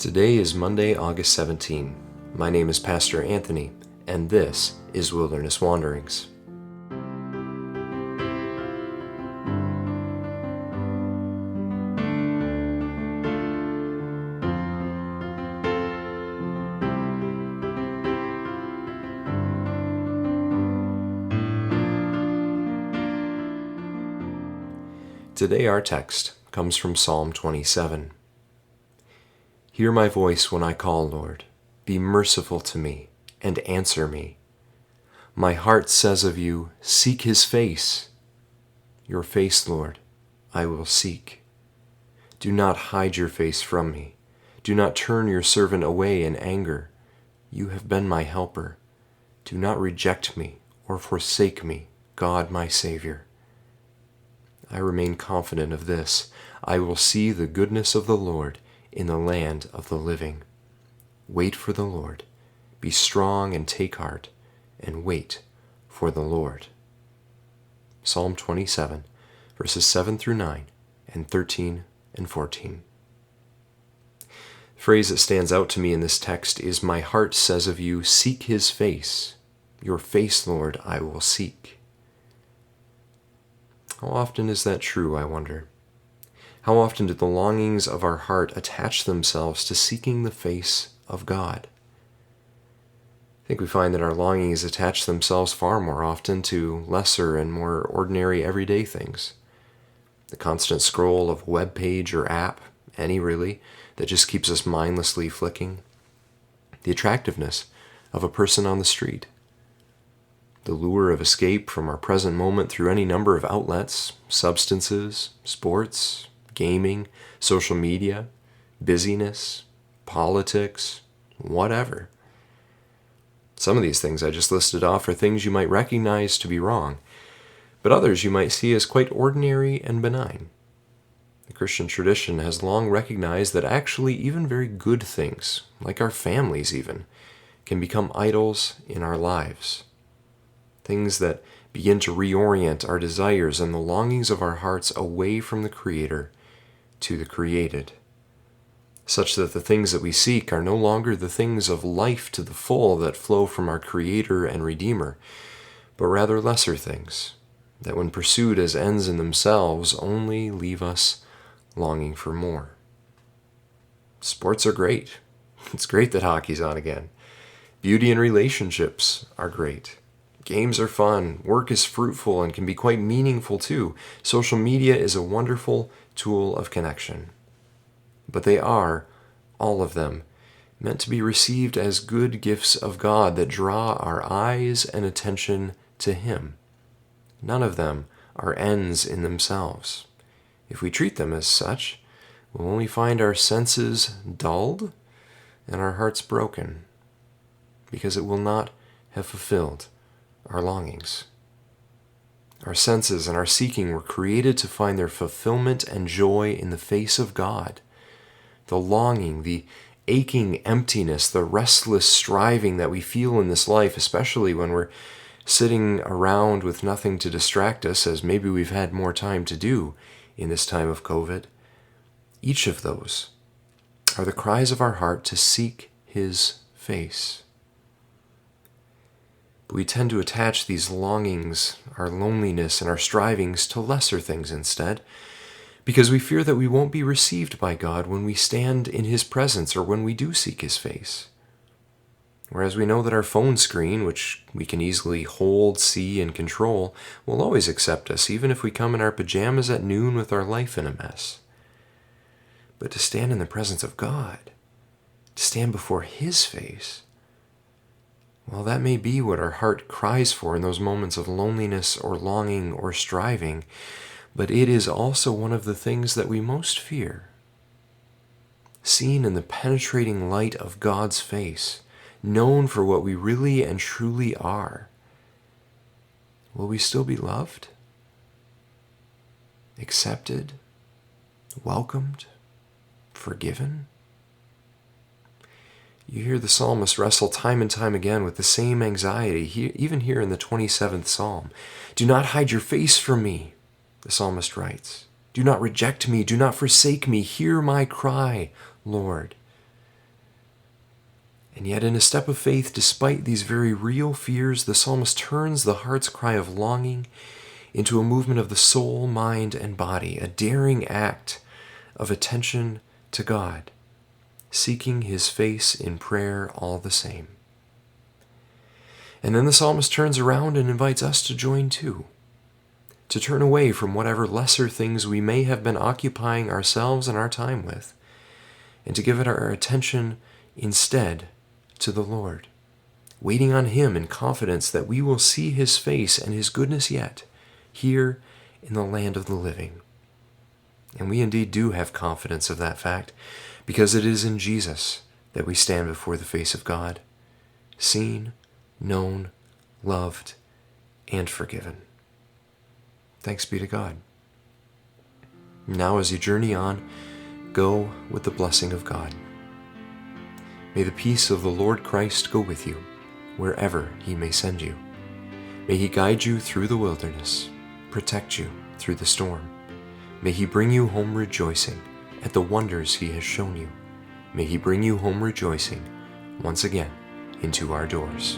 Today is Monday, August 17. My name is Pastor Anthony, and this is Wilderness Wanderings. Today our text comes from Psalm 27. Hear my voice when I call, Lord. Be merciful to me and answer me. My heart says of you, seek his face. Your face, Lord, I will seek. Do not hide your face from me. Do not turn your servant away in anger. You have been my helper. Do not reject me or forsake me, God my Savior. I remain confident of this. I will see the goodness of the Lord in the land of the living. Wait for the Lord. Be strong and take heart, and wait for the Lord. Psalm 27, verses 7 through 9, and 13 and 14. The phrase that stands out to me in this text is, my heart says of you, seek his face. Your face, Lord, I will seek. How often is that true, I wonder? How often do the longings of our heart attach themselves to seeking the face of God? I think we find that our longings attach themselves far more often to lesser and more ordinary everyday things. The constant scroll of a web page or app, any really, that just keeps us mindlessly flicking. The attractiveness of a person on the street. The lure of escape from our present moment through any number of outlets, substances, sports, gaming, social media, busyness, politics, whatever. Some of these things I just listed off are things you might recognize to be wrong, but others you might see as quite ordinary and benign. The Christian tradition has long recognized that actually even very good things, like our families even, can become idols in our lives. Things that begin to reorient our desires and the longings of our hearts away from the Creator to the created, such that the things that we seek are no longer the things of life to the full that flow from our Creator and Redeemer, but rather lesser things that when pursued as ends in themselves only leave us longing for more. Sports are great. It's great that hockey's on again. Beauty and relationships are great. Games are fun, work is fruitful and can be quite meaningful too. Social media is a wonderful tool of connection. But they are, all of them, meant to be received as good gifts of God that draw our eyes and attention to Him. None of them are ends in themselves. If we treat them as such, we'll only find our senses dulled and our hearts broken, because it will not have fulfilled our longings. Our senses and our seeking were created to find their fulfillment and joy in the face of God. The longing, the aching emptiness, the restless striving that we feel in this life, especially when we're sitting around with nothing to distract us, as maybe we've had more time to do in this time of COVID. Each of those are the cries of our heart to seek His face. But we tend to attach these longings, our loneliness, and our strivings to lesser things instead, because we fear that we won't be received by God when we stand in His presence or when we do seek His face. Whereas we know that our phone screen, which we can easily hold, see, and control, will always accept us, even if we come in our pajamas at noon with our life in a mess. But to stand in the presence of God, to stand before His face, well, that may be what our heart cries for in those moments of loneliness or longing or striving, but it is also one of the things that we most fear. Seen in the penetrating light of God's face, known for what we really and truly are, will we still be loved, accepted, welcomed, forgiven? You hear the psalmist wrestle time and time again with the same anxiety, even here in the 27th Psalm. Do not hide your face from me, the psalmist writes. Do not reject me, do not forsake me. Hear my cry, Lord. And yet in a step of faith, despite these very real fears, the psalmist turns the heart's cry of longing into a movement of the soul, mind, and body, a daring act of attention to God, seeking his face in prayer all the same. And then the psalmist turns around and invites us to join too, to turn away from whatever lesser things we may have been occupying ourselves and our time with, and to give it our attention instead to the Lord, waiting on him in confidence that we will see his face and his goodness yet, here in the land of the living. And we indeed do have confidence of that fact, because it is in Jesus that we stand before the face of God, seen, known, loved, and forgiven. Thanks be to God. Now as you journey on, go with the blessing of God. May the peace of the Lord Christ go with you, wherever he may send you. May he guide you through the wilderness, protect you through the storm. May he bring you home rejoicing at the wonders he has shown you. May he bring you home rejoicing once again into our doors.